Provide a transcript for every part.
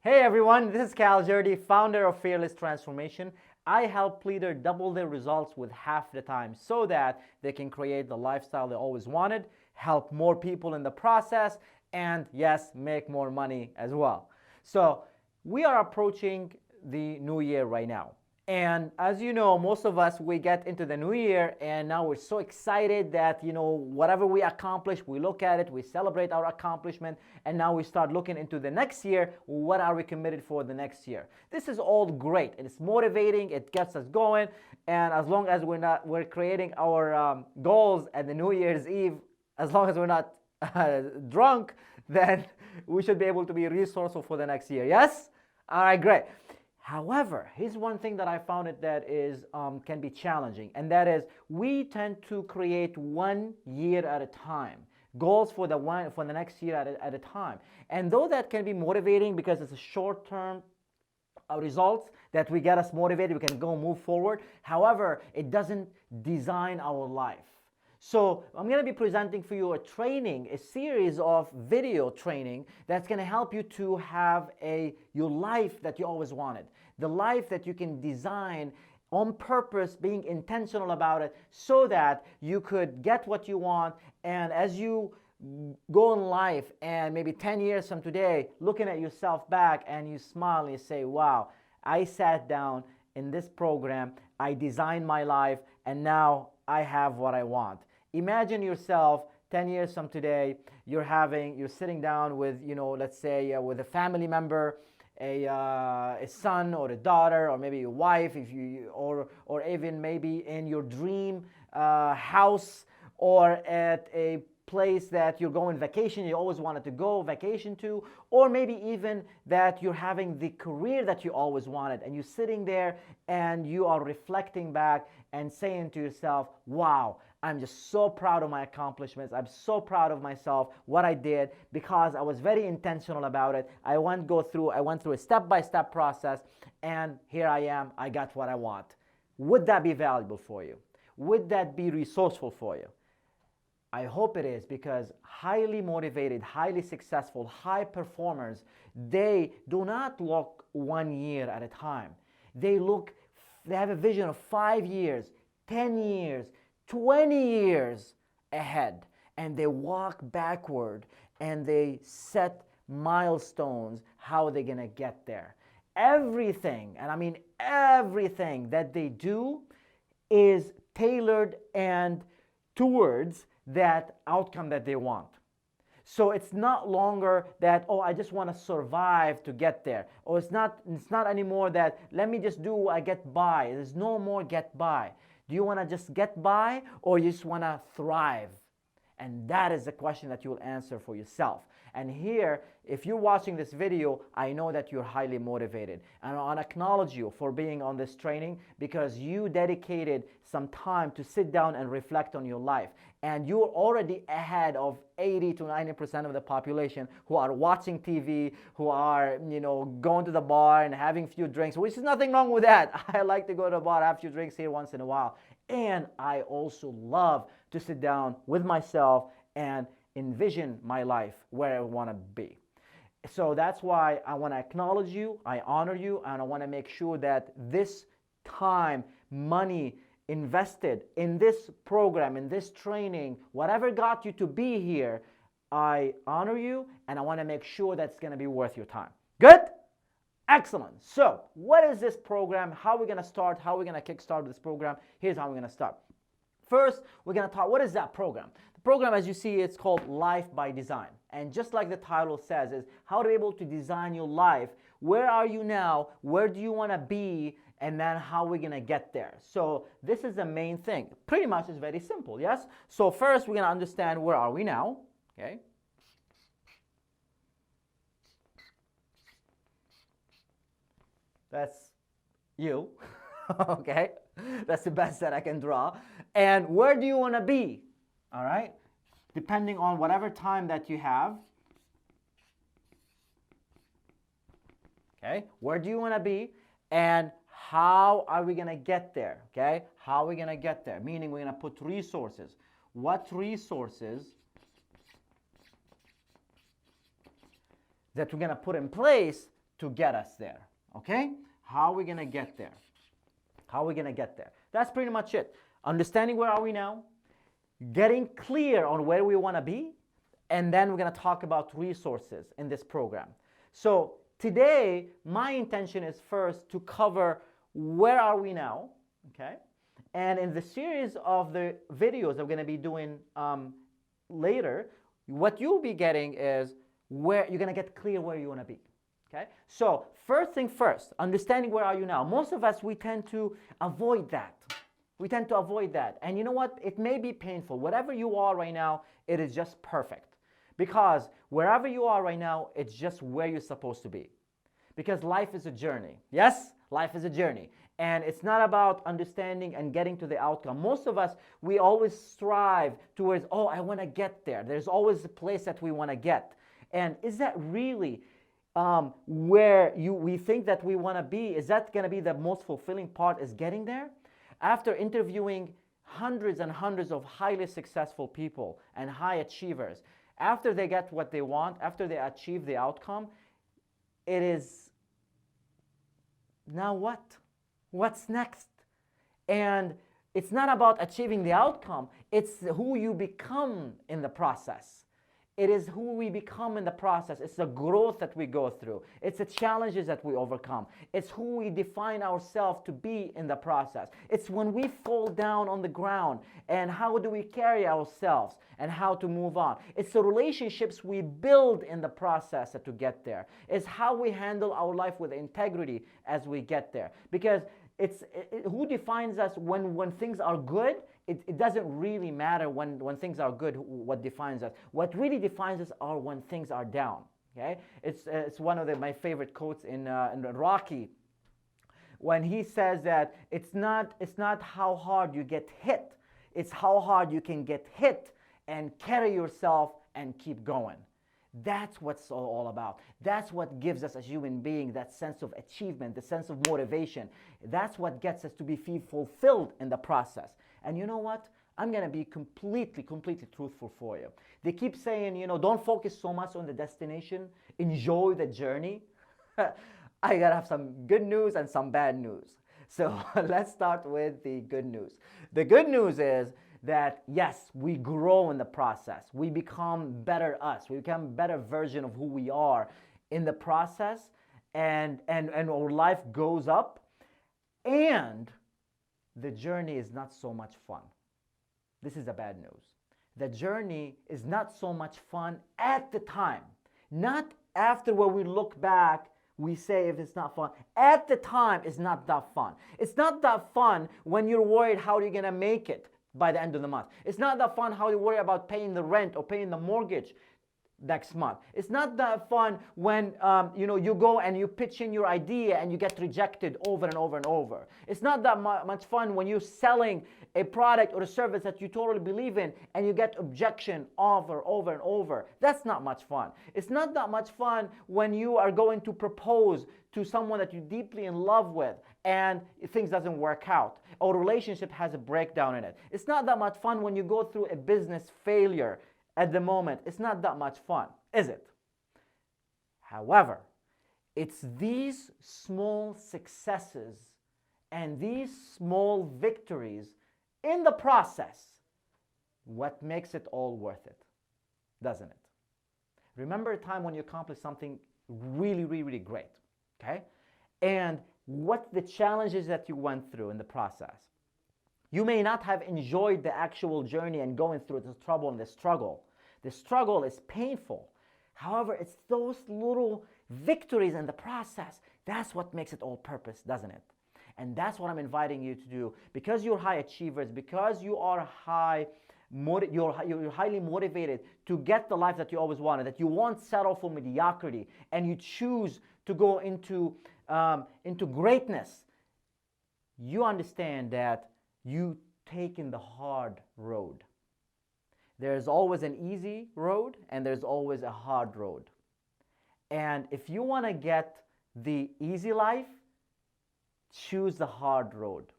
Hey everyone, this is Cal Zerdi, founder of Fearless Transformation. I help leaders double their results with half the time so that they can create the lifestyle they always wanted, help more people in the process, and yes, make more money as well. So we are approaching the new year right now. And as you know, most of us, we get into the new year and now we're so excited that, whatever we accomplish, we look at it, we celebrate our accomplishment, and now we start looking into the next year. What are we committed for the next year? This is all great. It's motivating, it gets us going, and as long as we're creating our goals at the New Year's Eve, as long as we're not drunk, then we should be able to be resourceful for the next year. Yes? All right, great. However, here's one thing that I found it that is can be challenging, and that is we tend to create 1 year at a time, goals for the next year at a time. And though that can be motivating because it's a short-term results that we get us motivated, we can go move forward. However, it doesn't design our life. So I'm going to be presenting for you a series of video training that's going to help you to have your life that you always wanted, the life that you can design on purpose, being intentional about it so that you could get what you want. And as you go in life and maybe 10 years from today, looking at yourself back and you smile and you say, wow, I sat down in this program, I designed my life, and now I have what I want. Imagine yourself 10 years from today, you're sitting down with, let's say with a family member, a son or a daughter, or maybe a wife, or even maybe in your dream house, or at a place that you're going vacation, you always wanted to go vacation to, or maybe even that you're having the career that you always wanted, and you're sitting there and you are reflecting back and saying to yourself, wow, I'm just so proud of my accomplishments. I'm so proud of myself, what I did, because I was very intentional about it. I went through a step-by-step process, and here I am, I got what I want. Would that be valuable for you? Would that be resourceful for you? I hope it is, because highly motivated, highly successful, high performers, they do not look 1 year at a time. They have a vision of 5 years, 10 years, 20 years ahead, and they walk backward and they set milestones, how they're gonna get there. Everything, and I mean everything that they do is tailored and towards that outcome that they want. So it's not longer that, oh, I just want to survive to get there. Or it's not anymore that let me just do I get by. There's no more get by. Do you want to just get by, or you just want to thrive? And that is the question that you will answer for yourself. And here, if you're watching this video, I know that you're highly motivated. And I want to acknowledge you for being on this training, because you dedicated some time to sit down and reflect on your life. And you're already ahead of 80 to 90% of the population who are watching TV, who are, going to the bar and having a few drinks, which is nothing wrong with that. I like to go to the bar, have a few drinks here once in a while. And I also love to sit down with myself and envision my life where I want to be. So that's why I want to acknowledge you, I honor you, and I want to make sure that this time, money invested in this program, in this training, whatever got you to be here, I honor you, and I want to make sure that's going to be worth your time. Good? Excellent. So what is this program? How are we going to start? How are we going to kickstart this program? Here's how we're going to start. First, we're going to talk, what is that program? The program, as you see, it's called Life by Design. And just like the title says, is how to be able to design your life. Where are you now? Where do you want to be? And then how we're going to get there. So this is the main thing. Pretty much it's very simple, yes? So first, we're going to understand where are we now, okay? That's you, okay? That's the best that I can draw. And where do you want to be? All right? Depending on whatever time that you have. Okay? Where do you want to be? And how are we going to get there? Okay? How are we going to get there? Meaning we're going to put resources. What resources that we're going to put in place to get us there. Okay? How are we going to get there? How are we going to get there? That's pretty much it. Understanding where are we now, getting clear on where we want to be, and then we're going to talk about resources in this program. So today, my intention is first to cover where are we now, okay? And in the series of the videos I'm going to be doing later, what you'll be getting is where you're going to get clear where you want to be. Okay? So first thing first, understanding where are you now. Most of us, we tend to avoid that. We tend to avoid that. And you know what? It may be painful. Whatever you are right now, it is just perfect. Because wherever you are right now, it's just where you're supposed to be. Because life is a journey. Yes? Life is a journey. And it's not about understanding and getting to the outcome. Most of us, we always strive towards, oh, I want to get there. There's always a place that we want to get. And is that really where we think that we want to be? Is that going to be the most fulfilling part, is getting there? After interviewing hundreds and hundreds of highly successful people and high achievers, after they get what they want, after they achieve the outcome, it is, now what? What's next? And it's not about achieving the outcome, it's who you become in the process. It is who we become in the process. It's the growth that we go through. It's the challenges that we overcome. It's who we define ourselves to be in the process. It's when we fall down on the ground and how do we carry ourselves and how to move on. It's the relationships we build in the process to get there. It's how we handle our life with integrity as we get there. Because who defines us when things are good. It doesn't really matter when things are good what defines us. What really defines us are when things are down. Okay, it's one of my favorite quotes in Rocky, when he says that it's not how hard you get hit, it's how hard you can get hit and carry yourself and keep going. That's what it's all about. That's what gives us as human beings that sense of achievement, the sense of motivation. That's what gets us to be fulfilled in the process. And you know what? I'm going to be completely truthful for you. They keep saying, don't focus so much on the destination. Enjoy the journey. I got to have some good news and some bad news. So let's start with the good news. The good news is that, yes, we grow in the process. We become better us. We become a better version of who we are in the process. And our life goes up. And the journey is not so much fun. This is the bad news. The journey is not so much fun at the time. Not after where we look back, we say if it's not fun. At the time, it's not that fun. It's not that fun when you're worried how you're going to make it by the end of the month. It's not that fun how you worry about paying the rent or paying the mortgage next month. It's not that fun when you go and you pitch in your idea and you get rejected over and over and over. It's not that much fun when you're selling a product or a service that you totally believe in and you get objection over and over. That's not much fun. It's not that much fun when you are going to propose to someone that you're deeply in love with and things doesn't work out, or relationship has a breakdown in it. It's not that much fun when you go through a business failure. At the moment, it's not that much fun, is it? However, it's these small successes and these small victories in the process what makes it all worth it, doesn't it? Remember a time when you accomplished something really great, okay? And what the challenges that you went through in the process. You may not have enjoyed the actual journey and going through the trouble and the struggle. The struggle is painful. However, it's those little victories in the process. That's what makes it all purpose, doesn't it? And that's what I'm inviting you to do. Because you're high achievers, because you are you're highly motivated to get the life that you always wanted, that you won't settle for mediocrity, and you choose to go into greatness, you understand that you taken the hard road. There's always an easy road and there's always a hard road. And if you want to get the easy life, choose the hard road.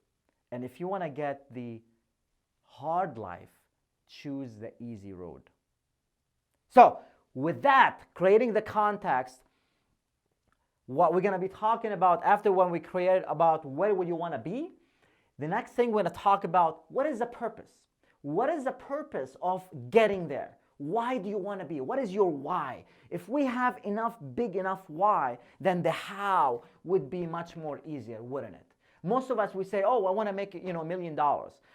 And if you want to get the hard life, choose the easy road. So, with that, creating the context, what we're going to be talking about after when we create about where would you want to be, the next thing we're going to talk about, what is the purpose? What is the purpose of getting there? Why do you want to be? What is your why? If we have enough, big enough why, then the how would be much more easier, wouldn't it? Most of us, we say, oh, I want to make, $1 million,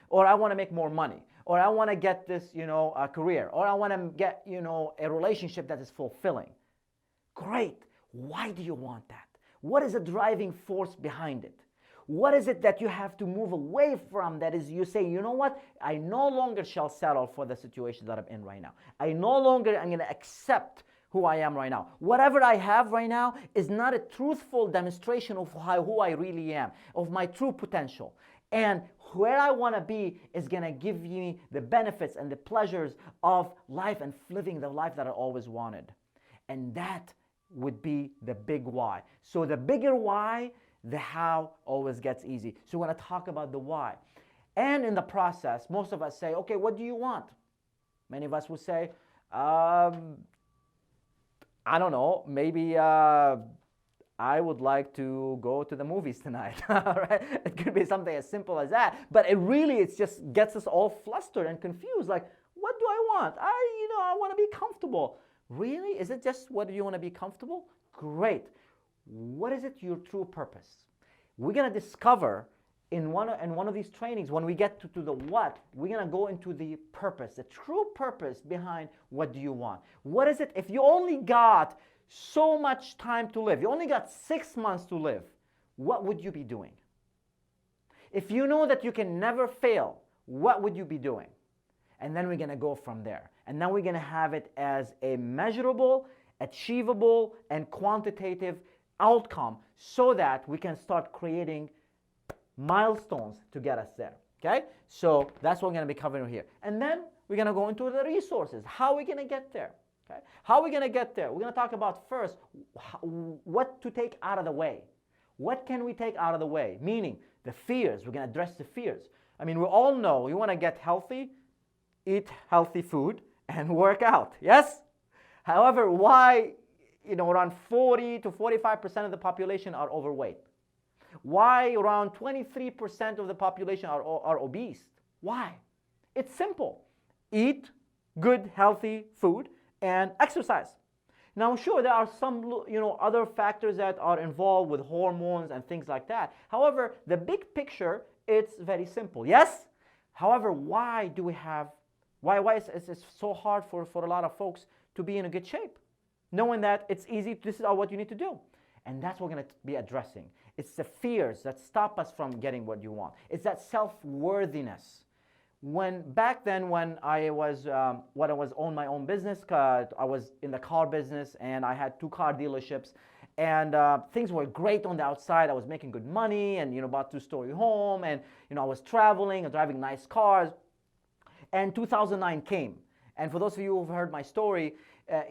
or I want to make more money, or I want to get this, a career, or I want to get, a relationship that is fulfilling. Great. Why do you want that? What is the driving force behind it? What is it that you have to move away from that is you say, you know what? I no longer shall settle for the situation that I'm in right now. I no longer am going to accept who I am right now. Whatever I have right now is not a truthful demonstration of who I really am, of my true potential. And where I want to be is going to give me the benefits and the pleasures of life and living the life that I always wanted. And that would be the big why. So the bigger why, the how always gets easy. So we're going to talk about the why. And in the process, most of us say, okay, what do you want? Many of us will say, I don't know, maybe I would like to go to the movies tonight. Right? It could be something as simple as that, but it just gets us all flustered and confused. Like, what do I want? I want to be comfortable. Really? Is it just what do you want to be comfortable? Great. What is it your true purpose? We're going to discover in one of these trainings, when we get to the what, we're going to go into the purpose, the true purpose behind what do you want. What is it? If you only got so much time to live, you only got 6 months to live, what would you be doing? If you know that you can never fail, what would you be doing? And then we're going to go from there. And now we're going to have it as a measurable, achievable, and quantitative outcome so that we can start creating milestones to get us there. Okay? So that's what we're going to be covering here. And then we're going to go into the resources. How are we going to get there? Okay? How are we going to get there? We're going to talk about first what to take out of the way. What can we take out of the way? Meaning the fears. We're going to address the fears. I mean, we all know you want to get healthy, eat healthy food, and work out. Yes? However, why around 40 to 45% of the population are overweight? Why around 23% of the population are obese? Why? It's simple. Eat good, healthy food and exercise. Now, sure, there are some other factors that are involved with hormones and things like that. However, the big picture, it's very simple. Yes? However, why is it so hard for a lot of folks to be in a good shape? Knowing that it's easy, this is what you need to do. And that's what we're going to be addressing. It's the fears that stop us from getting what you want. It's that self-worthiness. Back then when I was on my own business, I was in the car business and I had 2 car dealerships, and things were great on the outside. I was making good money and bought 2-story home, and I was traveling and driving nice cars. And 2009 came. And for those of you who've heard my story,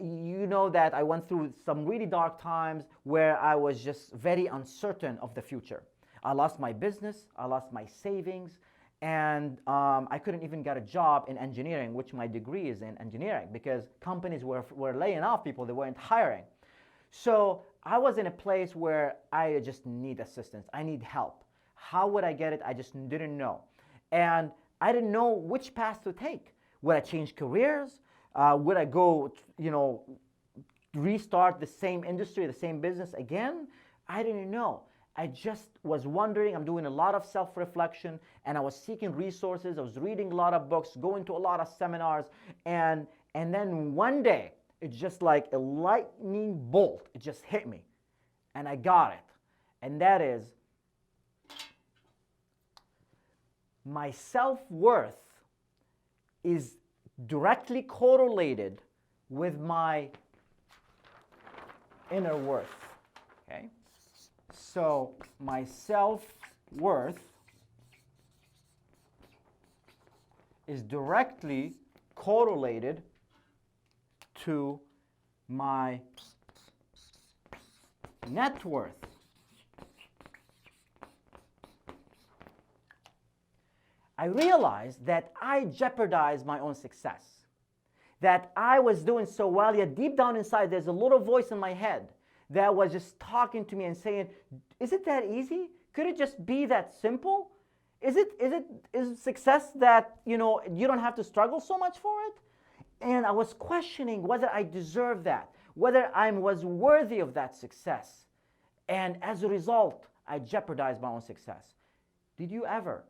you know that I went through some really dark times where I was just very uncertain of the future. I lost my business, I lost my savings, and I couldn't even get a job in engineering, which my degree is in engineering, because companies were laying off people, they weren't hiring. So I was in a place where I just need assistance, I need help. How would I get it? I just didn't know. And I didn't know which path to take. Would I change careers? Would I go, restart the same industry, the same business again? I didn't know. I just was wondering. I'm doing a lot of self-reflection, and I was seeking resources. I was reading a lot of books, going to a lot of seminars, and then one day, it's just like a lightning bolt. It just hit me, and I got it. And that is, my self-worth is directly correlated with my inner worth. Okay? So my self-worth is directly correlated to my net worth. I realized that I jeopardized my own success, that I was doing so well, yet deep down inside there's a little voice in my head that was just talking to me and saying, is it that easy? Could it just be that simple? Is success that, you don't have to struggle so much for it? And I was questioning whether I deserve that, whether I was worthy of that success. And as a result, I jeopardized my own success. Did you ever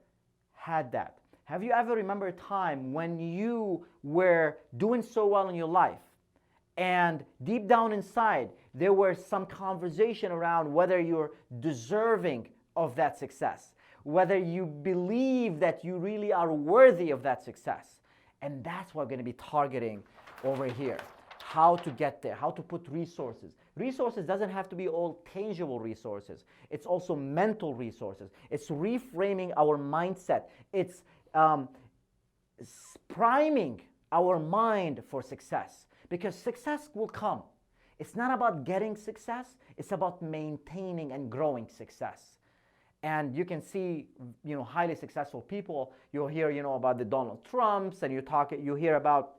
had that? Have you ever remembered a time when you were doing so well in your life and deep down inside there was some conversation around whether you're deserving of that success, whether you believe that you really are worthy of that success? And that's what we're going to be targeting over here. How to get there, how to put resources. Resources doesn't have to be all tangible resources. It's also mental resources. It's reframing our mindset. It's priming our mind for success, because success will come. It's not about getting success, it's about maintaining and growing success. And you can see, highly successful people. You'll hear, about the Donald Trumps, and you hear about,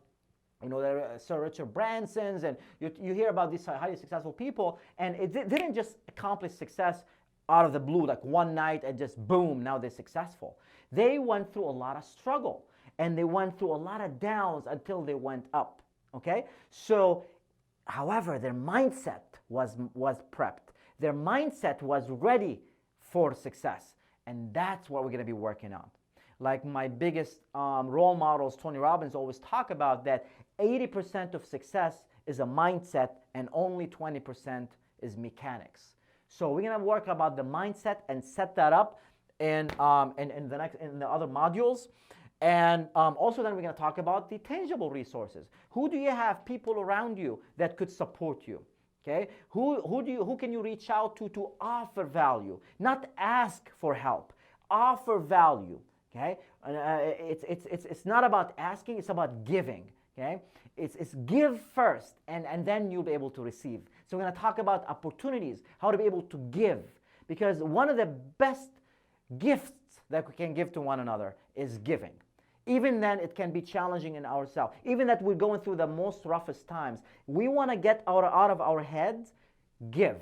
the Sir Richard Bransons, and you hear about these highly successful people, and it didn't just accomplish success out of the blue, like one night and just boom, now they're successful. They went through a lot of struggle, and they went through a lot of downs until they went up, okay? So, however, their mindset was prepped. Their mindset was ready for success, and that's what we're going to be working on. Like my biggest role models, Tony Robbins, always talk about that 80% of success is a mindset and only 20% is mechanics. So we're going to work about the mindset and set that up in the other modules. And also then we're going to talk about the tangible resources. Who do you have people around you that could support you? Okay, who can you reach out to offer value, not ask for help, offer value. Okay, it's not about asking, it's about giving. Okay, it's give first, and then you'll be able to receive. So we're going to talk about opportunities, how to be able to give, because one of the best gifts that we can give to one another is giving. Even then, it can be challenging in ourselves. Even that we're going through the most roughest times, we want to get out of our heads, give.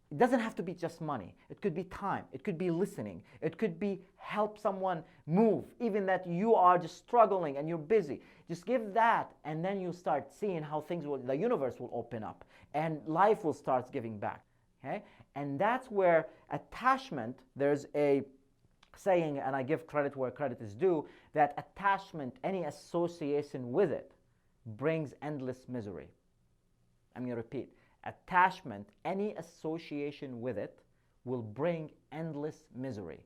It doesn't have to be just money. It could be time. It could be listening. It could be help someone move. Even that you are just struggling and you're busy. Just give that, and then you start seeing how the universe will open up, and life will start giving back. Okay? And that's where attachment, there's a saying, and I give credit where credit is due, that attachment, any association with it, brings endless misery. I'm going to repeat. Attachment, any association with it, will bring endless misery.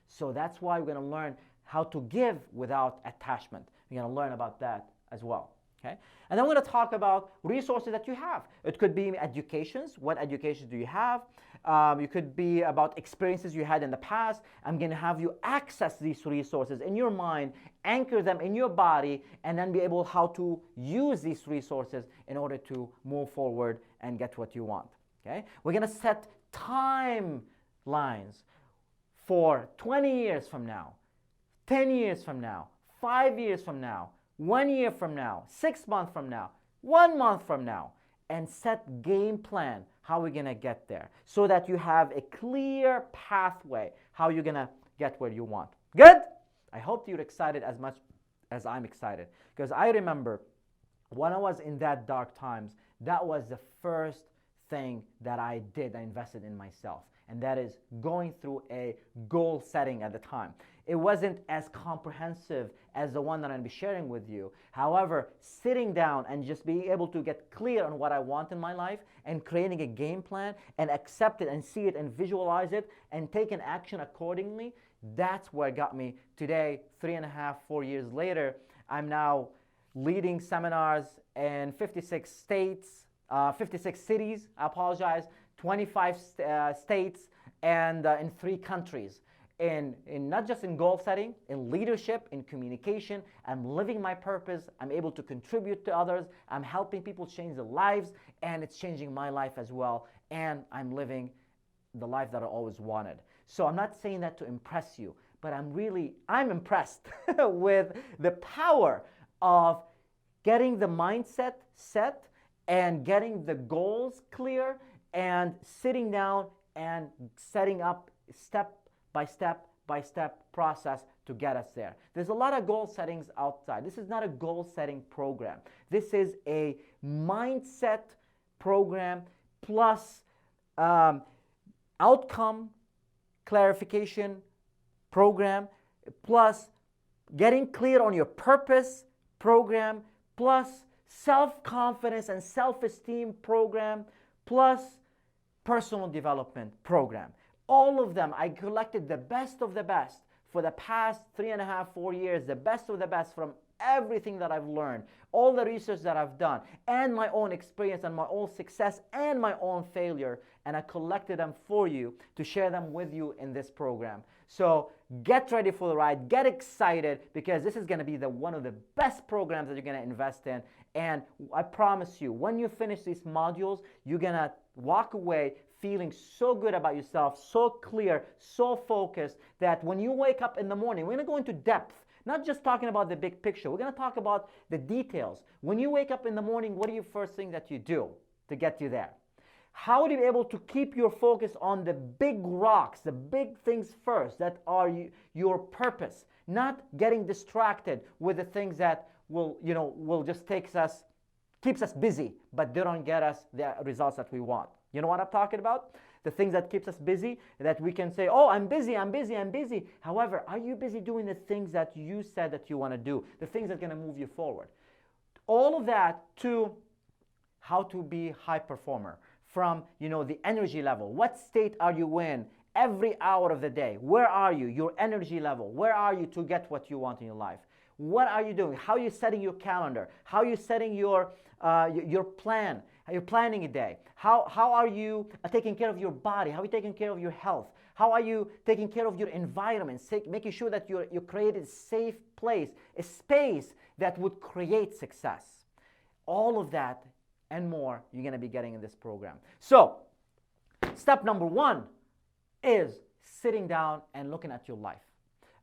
So that's why we're going to learn how to give without attachment. We're going to learn about that as well. Okay? And then we're going to talk about resources that you have. It could be educations. What educations do you have? It could be about experiences you had in the past. I'm going to have you access these resources in your mind, anchor them in your body, and then be able how to use these resources in order to move forward and get what you want. Okay? We're going to set timelines for 20 years from now, 10 years from now, 5 years from now, 1 year from now, 6 months from now, 1 month from now, and set game plan how we're going to get there, so that you have a clear pathway how you're going to get where you want. Good? I hope you're excited as much as I'm excited, because I remember when I was in that dark times, that was the first thing that I did. I invested in myself, and that is going through a goal setting at the time. It wasn't as comprehensive as the one that I'm going to be sharing with you. However, sitting down and just being able to get clear on what I want in my life and creating a game plan and accept it and see it and visualize it and take an action accordingly, that's what got me today, 3.5, 4 years later. I'm now leading seminars in 56 states, 56 cities, 25 states, and in 3 countries. In not just in goal setting, in leadership, in communication. I'm living my purpose. I'm able to contribute to others. I'm helping people change their lives, and it's changing my life as well. And I'm living the life that I always wanted. So I'm not saying that to impress you, but I'm impressed with the power of getting the mindset set and getting the goals clear and sitting down and setting up step by step process to get us there. There's a lot of goal settings outside. This is not a goal setting program. This is a mindset program plus outcome clarification program plus getting clear on your purpose program plus self-confidence and self-esteem program plus personal development program. All of them, I collected the best of the best for the past 3.5, 4 years, the best of the best from everything that I've learned, all the research that I've done, and my own experience and my own success and my own failure, and I collected them for you to share them with you in this program. So get ready for the ride, get excited, because this is going to be one of the best programs that you're going to invest in. And I promise you, when you finish these modules, you're going to walk away feeling so good about yourself, so clear, so focused, that when you wake up in the morning, we're going to go into depth. Not just talking about the big picture. We're going to talk about the details. When you wake up in the morning, what are your first thing that you do to get you there? How are you able to keep your focus on the big rocks, the big things first that are your purpose, not getting distracted with the things that will just keeps us busy, but they don't get us the results that we want. You know what I'm talking about? The things that keeps us busy, that we can say, oh, I'm busy, I'm busy, I'm busy. However, are you busy doing the things that you said that you want to do, the things that are going to move you forward? All of that to how to be high performer from, the energy level. What state are you in every hour of the day? Where are you? Your energy level. Where are you to get what you want in your life? What are you doing? How are you setting your calendar? How are you setting your plan? How are you planning a day? How are you taking care of your body? How are you taking care of your health? How are you taking care of your environment? Making sure that you created a safe place, a space that would create success. All of that and more you're going to be getting in this program. So, step number 1 is sitting down and looking at your life.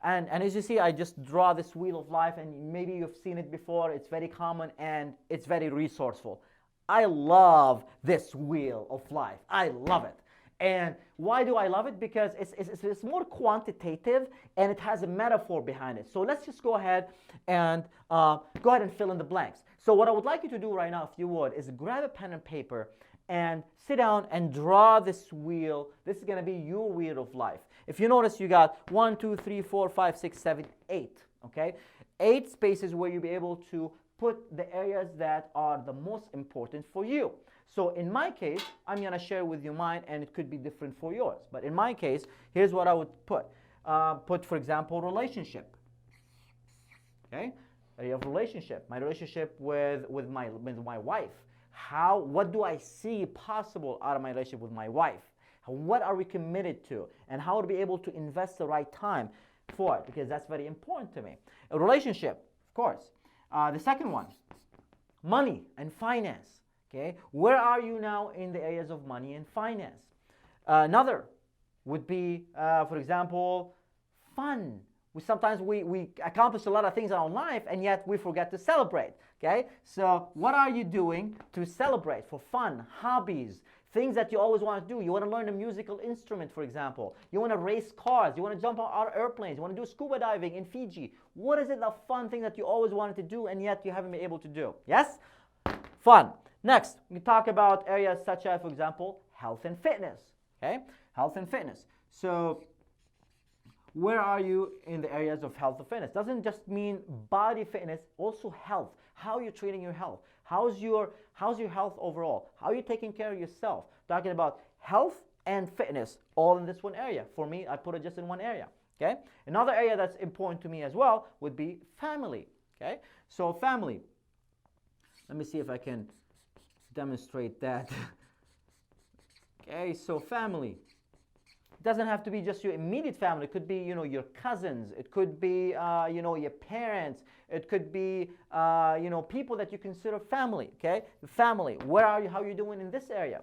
And as you see, I just draw this wheel of life, and maybe you've seen it before. It's very common and it's very resourceful. I love this wheel of life. I love it. And why do I love it? Because it's more quantitative and it has a metaphor behind it. So let's just go ahead and fill in the blanks. So what I would like you to do right now, if you would, is grab a pen and paper and sit down and draw this wheel. This is going to be your wheel of life. If you notice, you got 1, 2, 3, 4, 5, 6, 7, 8. Okay? 8 spaces where you'll be able to put the areas that are the most important for you. So in my case, I'm going to share with you mine, and it could be different for yours. But in my case, here's what I would put. For example, relationship. Okay? Area of relationship. My relationship with my wife. What do I see possible out of my relationship with my wife? What are we committed to? And how to be able to invest the right time for it, because that's very important to me. A relationship, of course. The second one, money and finance. Okay, where are you now in the areas of money and finance? Another would be, for example, fun. Sometimes we accomplish a lot of things in our life, and yet we forget to celebrate. Okay, so what are you doing to celebrate for fun, hobbies, things that you always want to do? You want to learn a musical instrument, for example. You want to race cars. You want to jump out of airplanes. You want to do scuba diving in Fiji. What is it, the fun thing that you always wanted to do, and yet you haven't been able to do? Yes? Fun. Next, we talk about areas such as, for example, health and fitness. Okay? Health and fitness. So, where are you in the areas of health and fitness? Doesn't just mean body fitness, also health. How are you treating your health? How's your health overall? How are you taking care of yourself? Talking about health and fitness, all in this one area. For me, I put it just in one area. Okay? Another area that's important to me as well would be family. Okay? So family. Let me see if I can demonstrate that. Okay, so family. It doesn't have to be just your immediate family. It could be, your cousins. It could be, your parents. It could be, people that you consider family. Okay, family. Where are you? How are you doing in this area?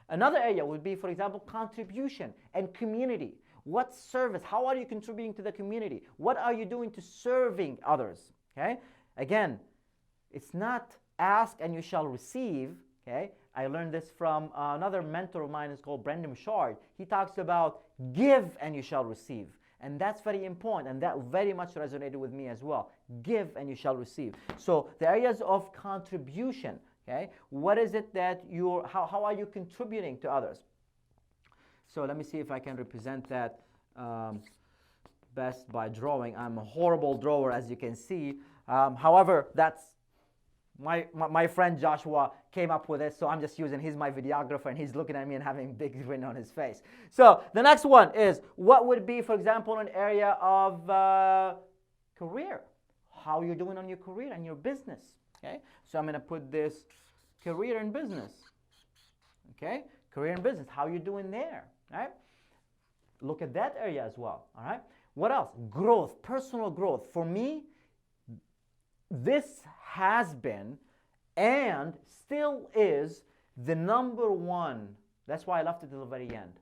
Another area would be, for example, contribution and community. What service? How are you contributing to the community? What are you doing to serving others? Okay. Again, it's not ask and you shall receive. Okay, I learned this from another mentor of mine. Is called Brendan Shard. He talks about give and you shall receive, and that's very important, and that very much resonated with me as well. Give and you shall receive. So the areas of contribution. Okay, what is it that you're? How are you contributing to others? So let me see if I can represent that best by drawing. I'm a horrible drawer, as you can see. However, that's my friend Joshua came up with it, so I'm just using, he's my videographer, and he's looking at me and having a big grin on his face. So the next one is, what would be, for example, an area of career? How you're doing on your career and your business. Okay, so I'm going to put this career and business. Okay, career and business, how you doing there? All right, look at that area as well. All right, what else? Growth, personal growth. For me, this has been and still is the number one. That's why I left it to the very end,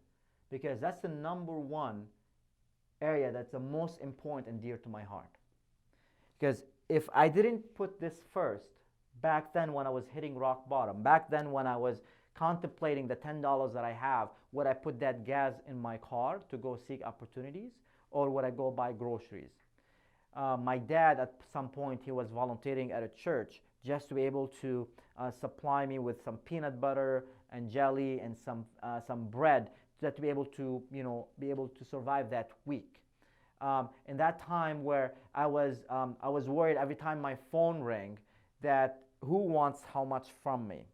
because that's the number one area that's the most important and dear to my heart. Because if I didn't put this first, back then when I was hitting rock bottom, back then when I was contemplating the $10 that I have, would I put that gas in my car to go seek opportunities, or would I go buy groceries? My dad, at some point, he was volunteering at a church just to be able to supply me with some peanut butter and jelly and some bread, just to be able to, be able to survive that week. In that time where I was worried every time my phone rang that who wants how much from me.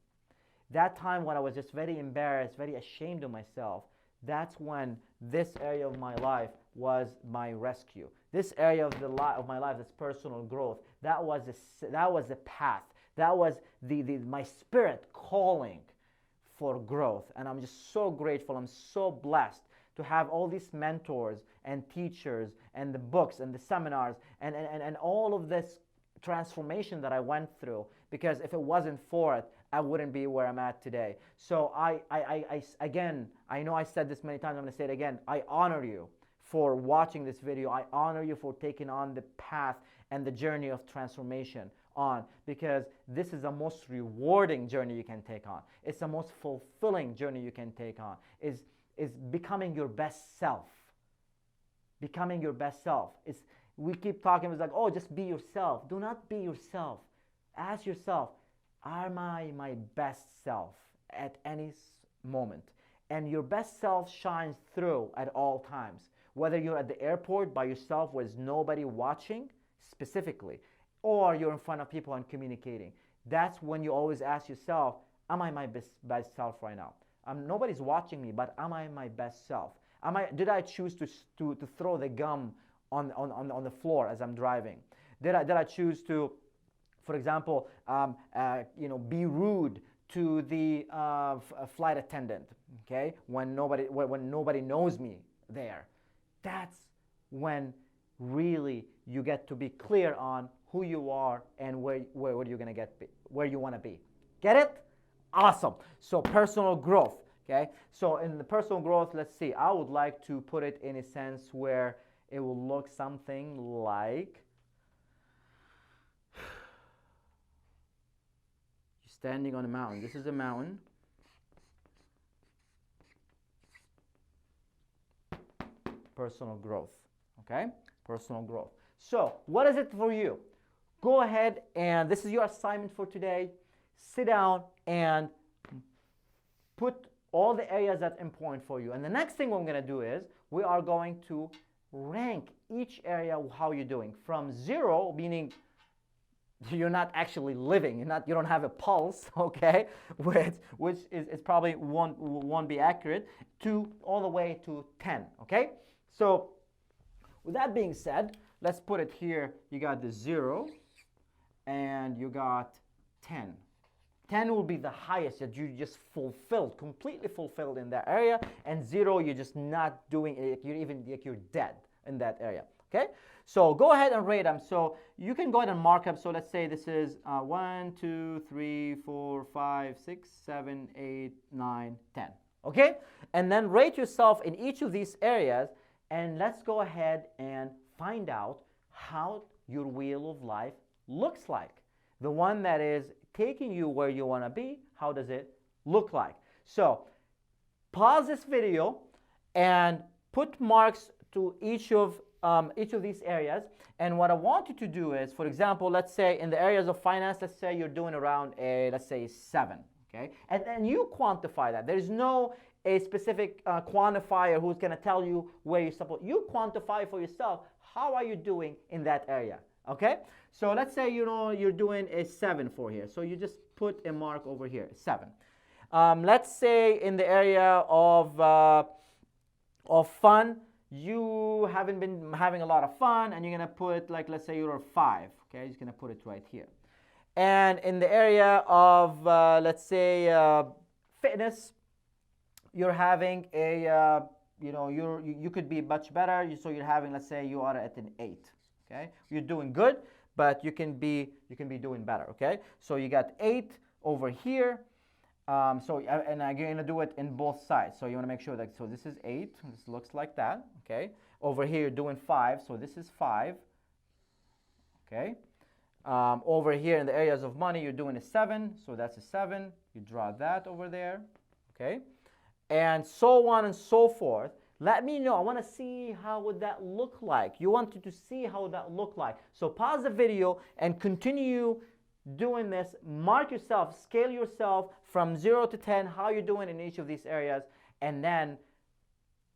That time when I was just very embarrassed, very ashamed of myself, that's when this area of my life was my rescue. This area of my life, this personal growth, that was the path. That was my spirit calling for growth. And I'm just so grateful. I'm so blessed to have all these mentors and teachers and the books and the seminars and all of this transformation that I went through, because if it wasn't for it, I wouldn't be where I'm at today. So again, I know I said this many times, I'm going to say it again. I honor you for watching this video. I honor you for taking on the path and the journey of transformation on, because this is the most rewarding journey you can take on. It's the most fulfilling journey you can take on, is becoming your best self. Becoming your best self. We keep talking, it's like, oh, just be yourself. Do not be yourself. Ask yourself, am I my best self at any moment? And your best self shines through at all times. Whether you're at the airport by yourself with nobody watching specifically, or you're in front of people and communicating. That's when you always ask yourself, am I my best self right now? Nobody's watching me, but am I my best self? Did I choose to throw the gum on the floor as I'm driving? Did I choose to, for example, be rude to the flight attendant? Okay, when nobody knows me there, that's when really you get to be clear on who you are and where you're gonna where you want to be. Get it? Awesome. So personal growth. Okay. So in the personal growth, let's see. I would like to put it in a sense where it will look something like you're standing on a mountain. This is a mountain. Personal growth. Okay? Personal growth. So, what is it for you? Go ahead, and this is your assignment for today. Sit down and put all the areas that's important for you. And the next thing we're going to do is we are going to rank each area how you're doing, from 0, meaning you're not actually living, you don't have a pulse, okay, which is probably won't be accurate, to all the way to 10. Okay, so with that being said, let's put it here. You got the 0 and you got 10. 10 will be the highest that you just fulfilled, completely fulfilled in that area, and 0, you're just not doing it. You're dead in that area. Okay, so go ahead and rate them. So you can go ahead and mark up. So let's say this is 1, 2, 3, 4, 5, 6, 7, 8, 9, 10. Okay, and then rate yourself in each of these areas, and let's go ahead and find out how your wheel of life looks like. The one that is taking you where you want to be. How does it look like? So pause this video and put marks to each of these areas. And what I want you to do is, for example, let's say in the areas of finance, let's say you're doing around a, let's say 7, okay? And then you quantify that. There's no a specific quantifier who's going to tell you where you're supposed. You quantify for yourself, how are you doing in that area, okay? So let's say, you know, you're doing a 7 for here. So you just put a mark over here, 7. Let's say in the area of fun, you haven't been having a lot of fun, and you're going to put, like, let's say you're a 5, okay? You're just going to put it right here. And in the area of, let's say, fitness, you're having a, you know, you could be much better. So you're having, let's say you are at an 8, okay? You're doing good, but you can be doing better, okay? So you got 8 over here. And I'm going to do it in both sides. So you want to make sure that, so this is 8, this looks like that, okay? Over here you're doing 5, so this is 5, okay? Over here in the areas of money, you're doing a 7, so that's a 7. You draw that over there, okay? And so on and so forth. Let me know. I want to see how would that look like. You wanted to see how that look like. So pause the video and continue doing this. Mark yourself, scale yourself from 0 to 10, how you're doing in each of these areas, and then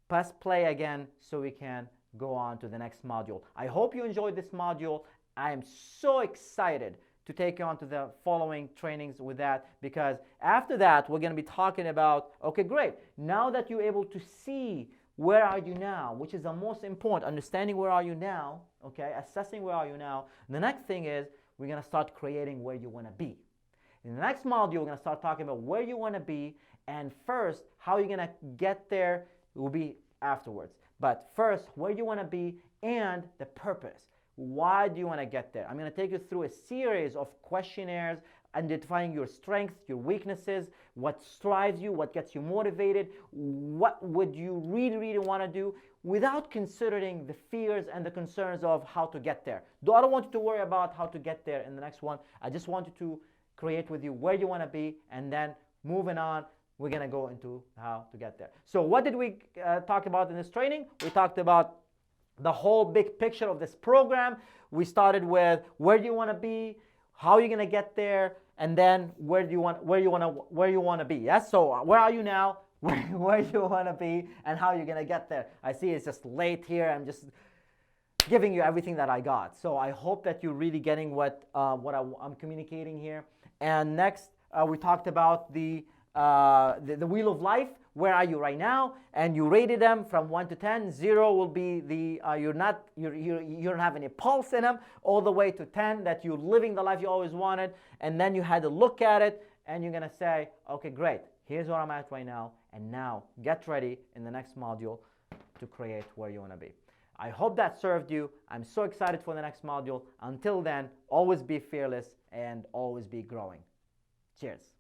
press play again so we can go on to the next module. I hope you enjoyed this module. I am so excited to take you on to the following trainings with that, because after that we're going to be talking about, okay, great, now that you're able to see where are you now, which is the most important, understanding where are you now, okay, assessing where are you now. The next thing is we're going to start creating where you want to be. In the next module, we're going to start talking about where you want to be, and first, how you're going to get there will be afterwards. But first, where you want to be and the purpose. Why do you want to get there? I'm going to take you through a series of questionnaires identifying your strengths, your weaknesses, what drives you, what gets you motivated, what would you really, really want to do, without considering the fears and the concerns of how to get there. I don't want you to worry about how to get there in the next one. I just want you to create with you where you want to be, and then moving on, we're going to go into how to get there. So what did we talk about in this training? We talked about the whole big picture of this program. We started with where do you want to be, how are you going to get there, and then where you want to be. Yes. So where are you now? Where you want to be, and how you're going to get there. I see it's just late here. I'm just giving you everything that I got. So I hope that you're really getting what I'm communicating here. And next, we talked about the wheel of life. Where are you right now? And you rated them from 1 to 10. 0 will be the you don't have any pulse in them, all the way to 10 that you're living the life you always wanted. And then you had to look at it, and you're gonna say, okay, great. Here's where I'm at right now, and now get ready in the next module to create where you want to be. I hope that served you. I'm so excited for the next module. Until then, always be fearless and always be growing. Cheers.